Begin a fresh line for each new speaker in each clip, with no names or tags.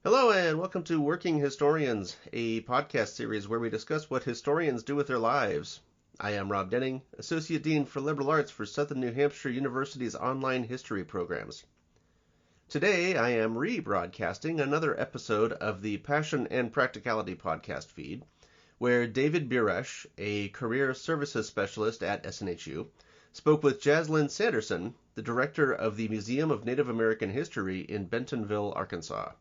Hello and welcome to Working Historians, a podcast series where we discuss what historians do with their lives. I am Rob Denning, Associate Dean for Liberal Arts for Southern New Hampshire University's online history programs. Today I am rebroadcasting another episode of the Passion and Practicality podcast feed, where David Buresh, a career services specialist at SNHU, spoke with Jazlyn Sanderson, the director of the Museum of Native American History in Bentonville, Arkansas.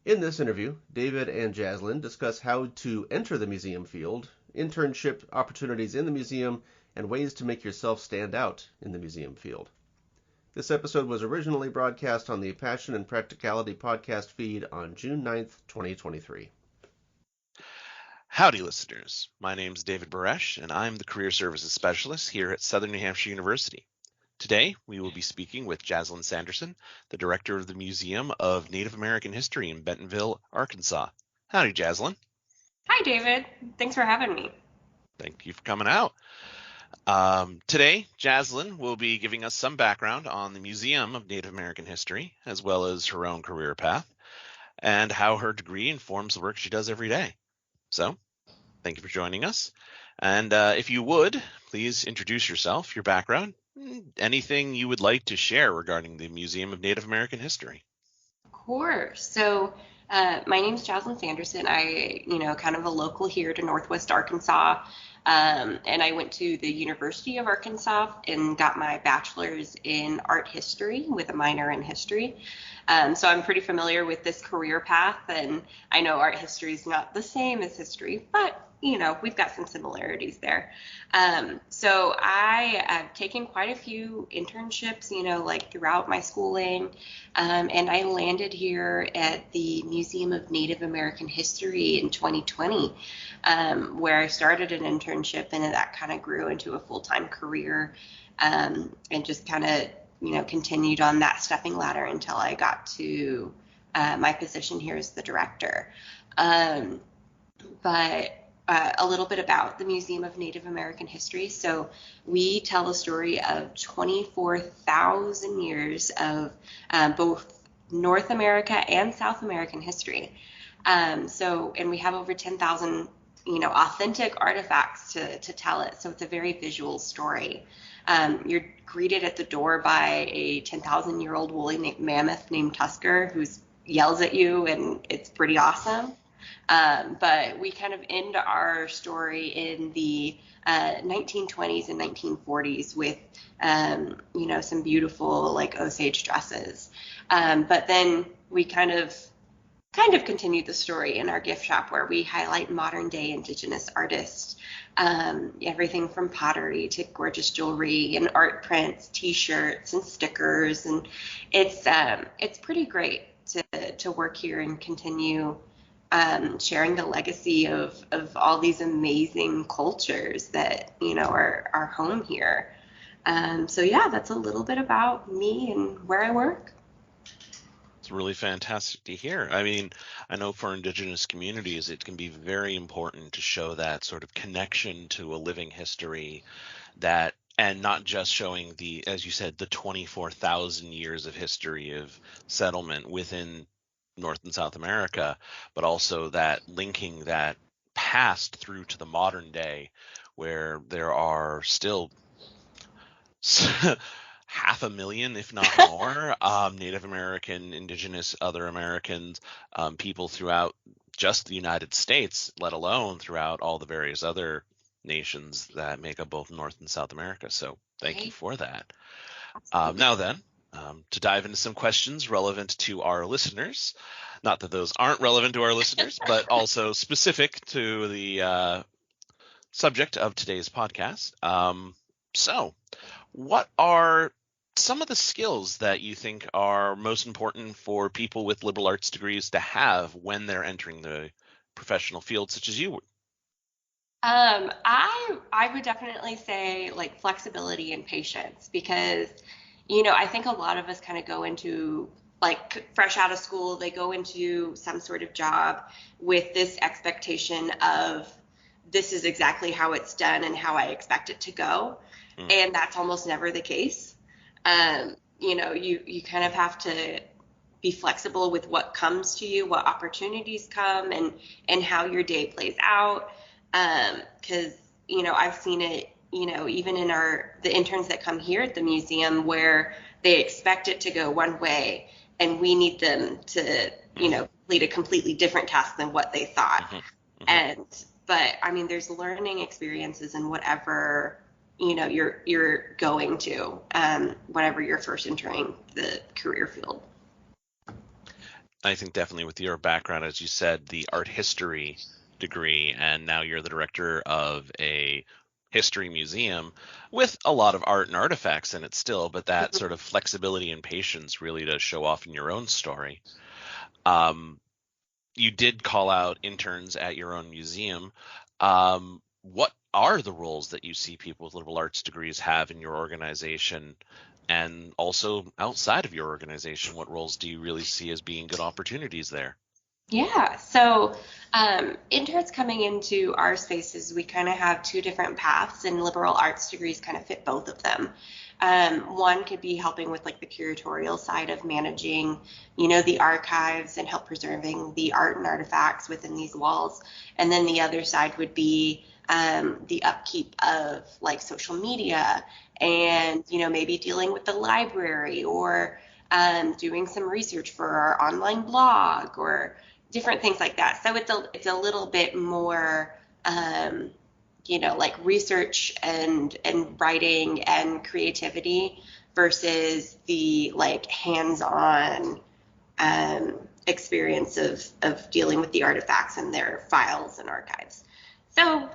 In this interview, David and Jazlyn discuss how to enter the museum field, internship opportunities in the museum, and ways to make yourself stand out in the museum field. This episode was originally broadcast on the Passion and Practicality podcast feed on June 9th, 2023.
Howdy, listeners. My name is David Buresh, and I'm the Career Services Specialist here at Southern New Hampshire University. Today, we will be speaking with Jazlyn Sanderson, the Director of the Museum of Native American History in Bentonville, Arkansas. Howdy, Jazlyn.
Hi, David. Thanks for having me.
Thank you for coming out. Today, Jazlyn will be giving us some background on the Museum of Native American History, as well as her own career path, and how her degree informs the work she does every day. So, thank you for joining us. And if you would, please introduce yourself, your background, anything you would like to share regarding the Museum of Native American History.
Of course. So my name is Jazlyn Sanderson. Kind of a local here to Northwest Arkansas. And I went to the University of Arkansas and got my bachelor's in art history with a minor in history. So I'm pretty familiar with this career path, and I know art history is not the same as history, but we've got some similarities there. So I have taken quite a few internships, throughout my schooling, and I landed here at the Museum of Native American History in 2020, where I started an internship, and that kind of grew into a full-time career, and just kind of continued on that stepping ladder until I got to my position here as the director. But a little bit about the Museum of Native American History. So we tell the story of 24,000 years of both North America and South American history. And we have over 10,000, authentic artifacts to tell it. So it's a very visual story. You're greeted at the door by a 10,000-year-old woolly mammoth named Tusker who yells at you, and it's pretty awesome. But we kind of end our story in the 1920s and 1940s with, some beautiful Osage dresses. But then we kind of continued the story in our gift shop, where we highlight modern day Indigenous artists, everything from pottery to gorgeous jewelry and art prints, T-shirts and stickers, and it's pretty great to work here and continue sharing the legacy of all these amazing cultures that are home here. So yeah, that's a little bit about me and where I work.
It's really fantastic to hear. I mean, I know for Indigenous communities, it can be very important to show that sort of connection to a living history, and not just showing as you said, the 24,000 years of history of settlement within North and South America, but also that linking that past through to the modern day, where there are still 500,000, if not more, Native American, Indigenous, other Americans, people throughout just the United States, let alone throughout all the various other nations that make up both North and South America. So thank you for that. Now then, to dive into some questions relevant to our listeners, not that those aren't relevant to our listeners, but also specific to the subject of today's podcast. So what are some of the skills that you think are most important for people with liberal arts degrees to have when they're entering the professional field, such as you would?
I would definitely say flexibility and patience, because I think a lot of us kind of go into fresh out of school, they go into some sort of job with this expectation of this is exactly how it's done and how I expect it to go. And that's almost never the case. You kind of have to be flexible with what comes to you, what opportunities come, and how your day plays out. Because, I've seen it, even in the interns that come here at the museum, where they expect it to go one way and we need them to, complete a completely different task than what they thought. But I mean, there's learning experiences in whatever, you're going to, whenever you're first entering the career field.
I think definitely with your background, as you said, the art history degree, and now you're the director of a history museum with a lot of art and artifacts in it still, but that sort of flexibility and patience really does show off in your own story. You did call out interns at your own museum. What are the roles that you see people with liberal arts degrees have in your organization? And also outside of your organization, what roles do you really see as being good opportunities there?
Yeah, so interns coming into our spaces, we kind of have two different paths, and liberal arts degrees kind of fit both of them. One could be helping with like the curatorial side of managing, the archives and help preserving the art and artifacts within these walls. And then the other side would be the upkeep of like social media and, maybe dealing with the library or doing some research for our online blog or different things like that. So it's a little bit more, like research and writing and creativity versus the like hands-on experience of dealing with the artifacts and their files and archives. So,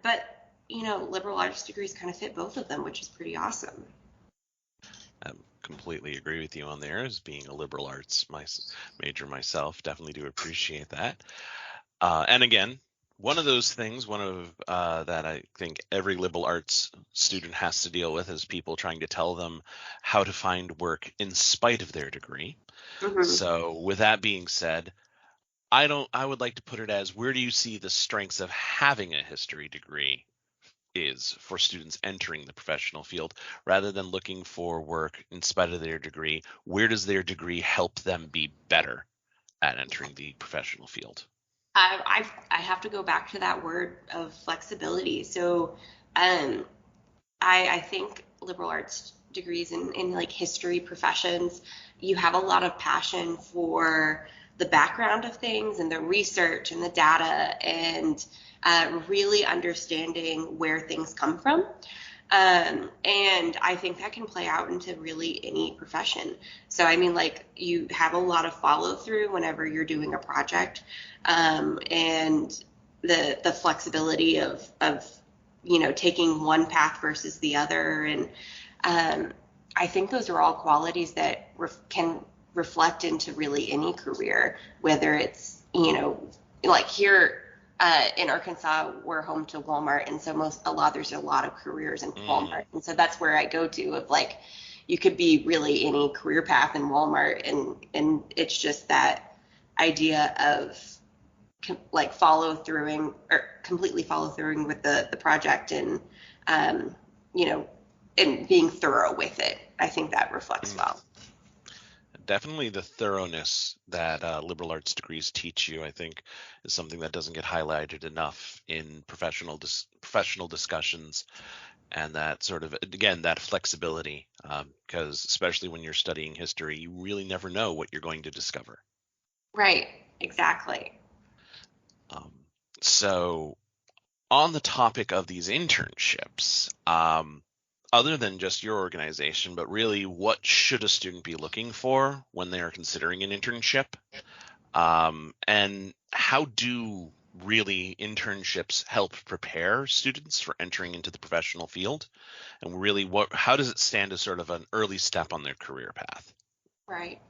but liberal arts degrees kind of fit both of them, which is pretty awesome.
Completely agree with you on there. As being a liberal arts major myself, definitely do appreciate that. And again, one of those things, that I think every liberal arts student has to deal with is people trying to tell them how to find work in spite of their degree. So with that being said, I would like to put it as, where do you see the strengths of having a history degree is for students entering the professional field, rather than looking for work in spite of their degree? Where does their degree help them be better at entering the professional field?
I have to go back to that word of flexibility. So I think liberal arts degrees in like history professions, you have a lot of passion for the background of things and the research and the data and really understanding where things come from. And I think that can play out into really any profession. So, I mean, like you have a lot of follow through whenever you're doing a project, and the flexibility of taking one path versus the other. And I think those are all qualities that can reflect into really any career, whether it's, like here in Arkansas, we're home to Walmart. And so there's a lot of careers in Walmart. And so that's where I go to of like, you could be really any career path in Walmart. And it's just that idea of like completely follow through with the project and, and being thorough with it. I think that reflects well.
Definitely the thoroughness that liberal arts degrees teach you, I think, is something that doesn't get highlighted enough in professional discussions, and that sort of, again, that flexibility, because especially when you're studying history, you really never know what you're going to discover.
Right, exactly.
So on the topic of these internships, other than just your organization, but really what should a student be looking for when they are considering an internship? And how do really internships help prepare students for entering into the professional field? And really, how does it stand as sort of an early step on their career path?
Right.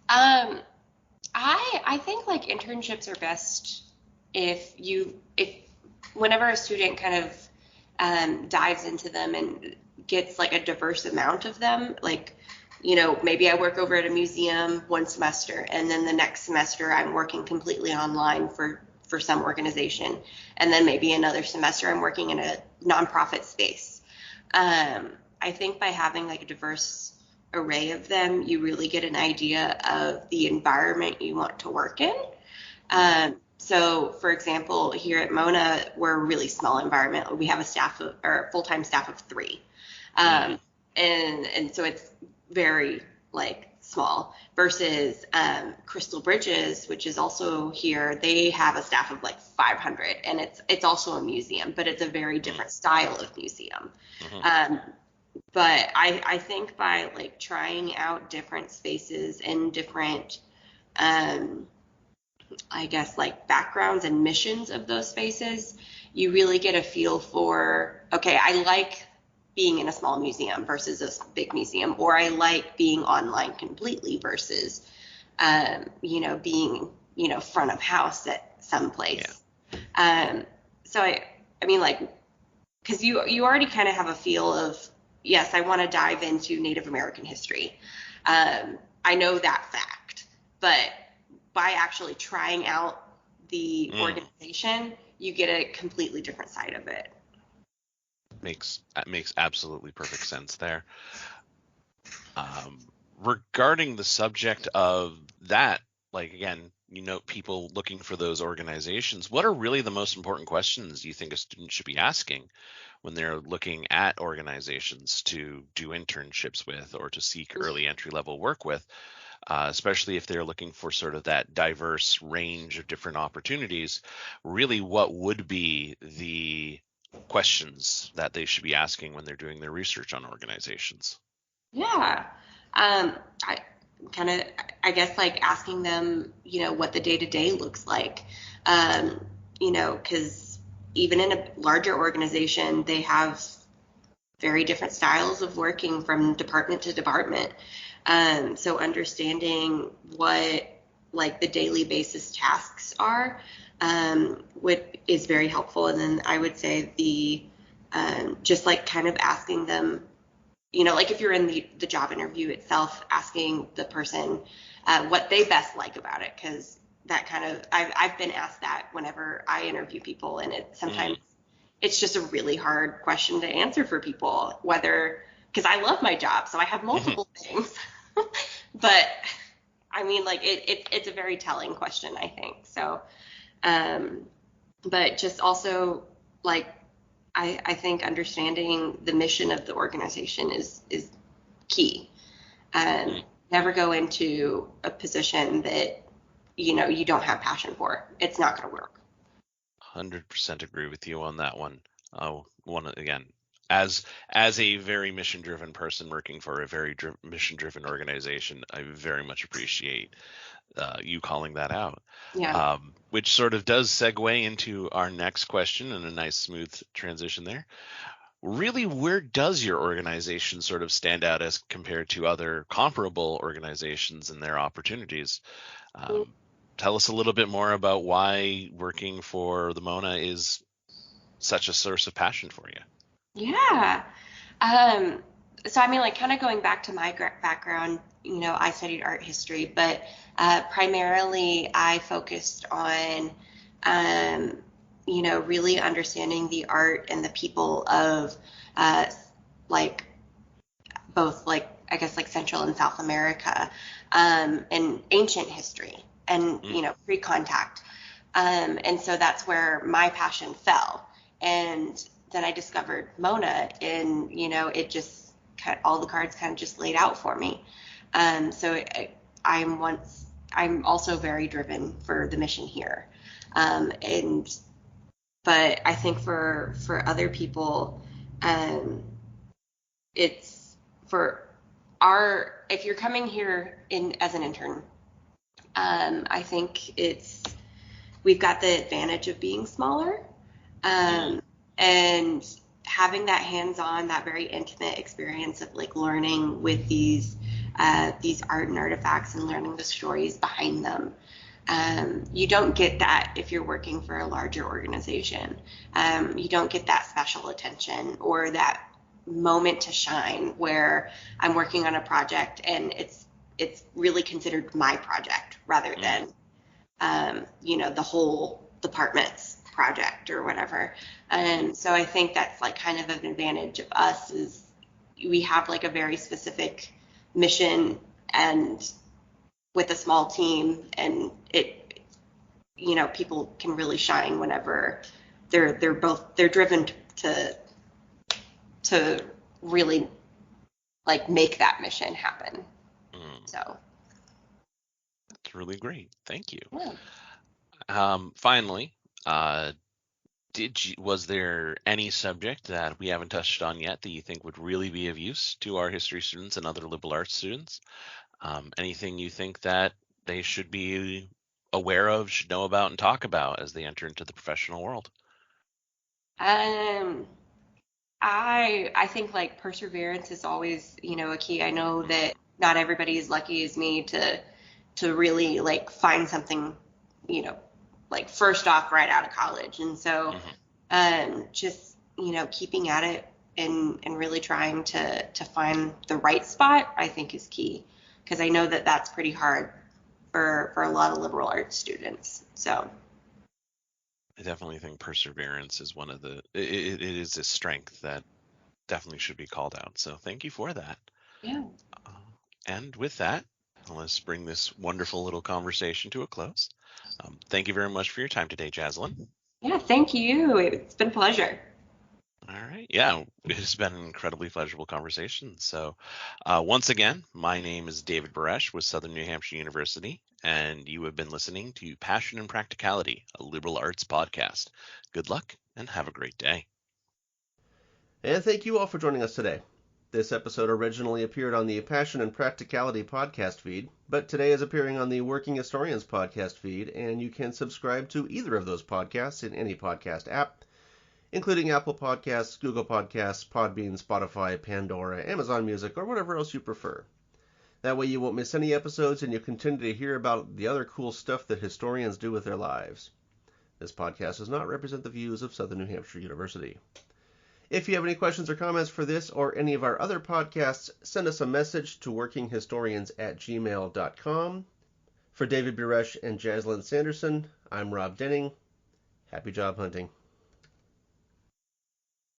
I think like internships are best if whenever a student kind of dives into them and gets like a diverse amount of them, like, maybe I work over at a museum one semester and then the next semester I'm working completely online for some organization. And then maybe another semester I'm working in a nonprofit space. I think by having like a diverse array of them, you really get an idea of the environment you want to work in. So, for example, here at Mona, we're a really small environment. We have a full-time staff of 3, and so it's very like small. Versus Crystal Bridges, which is also here, they have a staff of like 500, and it's also a museum, but it's a very different style of museum. But I think by like trying out different spaces and different I guess like backgrounds and missions of those spaces, you really get a feel for, okay, I like being in a small museum versus a big museum, or I like being online completely versus, being, front of house at some place. Yeah. So I mean, like, because you already kind of have a feel of, yes, I want to dive into Native American history. I know that fact, but by actually trying out the organization, you get a completely different side of it.
Makes absolutely perfect sense there. Regarding the subject of that, like, again, people looking for those organizations, what are really the most important questions you think a student should be asking when they're looking at organizations to do internships with or to seek early entry level work with? Especially if they're looking for sort of that diverse range of different opportunities, really what would be the questions that they should be asking when they're doing their research on organizations?
Yeah. I guess like asking them, what the day-to-day looks like, because even in a larger organization, they have very different styles of working from department to department. So understanding what like the daily basis tasks are is very helpful. And then I would say just like kind of asking them, like if you're in the job interview itself, asking the person what they best like about it, because that kind of I've been asked that whenever I interview people, and sometimes it's just a really hard question to answer for people, because I love my job, so I have multiple things. But I mean, like it's a very telling question, I think. So, but just also like I think understanding the mission of the organization is key. Never go into a position that you don't have passion for. It's not going to work.
100% agree with you on that one. Again, as a very mission-driven person working for a very mission-driven organization, I very much appreciate you calling that out.
Yeah.
Which sort of does segue into our next question, and a nice smooth transition there. Really, where does your organization sort of stand out as compared to other comparable organizations and their opportunities? Tell us a little bit more about why working for the Mona is such a source of passion for you.
Yeah. So I mean, like kind of going back to my background, I studied art history, but primarily I focused on, really understanding the art and the people of like both like, I guess like Central and South America, and ancient history and, pre-contact. And so that's where my passion fell. And then I discovered Mona, and, it just all the cards kind of just laid out for me. So I'm also very driven for the mission here. But I think for other people, it's if you're coming here as an intern, I think we've got the advantage of being smaller, and having that hands-on, that very intimate experience of like learning with these art and artifacts and learning the stories behind them. You don't get that if you're working for a larger organization. You don't get that special attention or that moment to shine where I'm working on a project and it's really considered my project rather than the whole department's project or whatever. And so I think that's like kind of an advantage of us is we have like a very specific mission and with a small team, and it, people can really shine whenever they're driven to really like make that mission happen. So
that's really great. Thank you.
yeah.
Finally, was there any subject that we haven't touched on yet that you think would really be of use to our history students and other liberal arts students? Anything you think that they should be aware of, should know about, and talk about as they enter into the professional world?
I think like perseverance is always, a key. I know that not everybody is lucky as me to really like find something, like first off right out of college. And so just, keeping at it and really trying to find the right spot, I think is key, because I know that that's pretty hard for a lot of liberal arts students. So
I definitely think perseverance is one of it is a strength that definitely should be called out. So thank you for that.
yeah.
And with that, let's bring this wonderful little conversation to a close. Thank you very much for your time today, Jazlyn.
Yeah, thank you. It's been a pleasure.
All right. Yeah, it has been an incredibly pleasurable conversation. So, once again, my name is David Buresh with Southern New Hampshire University, and you have been listening to Passion and Practicality, a liberal arts podcast. Good luck and have a great day.
And thank you all for joining us today. This episode originally appeared on the Passion and Practicality podcast feed, but today is appearing on the Working Historians podcast feed, and you can subscribe to either of those podcasts in any podcast app, including Apple Podcasts, Google Podcasts, Podbean, Spotify, Pandora, Amazon Music, or whatever else you prefer. That way you won't miss any episodes and you'll continue to hear about the other cool stuff that historians do with their lives. This podcast does not represent the views of Southern New Hampshire University. If you have any questions or comments for this or any of our other podcasts, send us a message to workinghistorians@gmail.com. For David Buresh and Jazlyn Sanderson, I'm Rob Denning. Happy job hunting.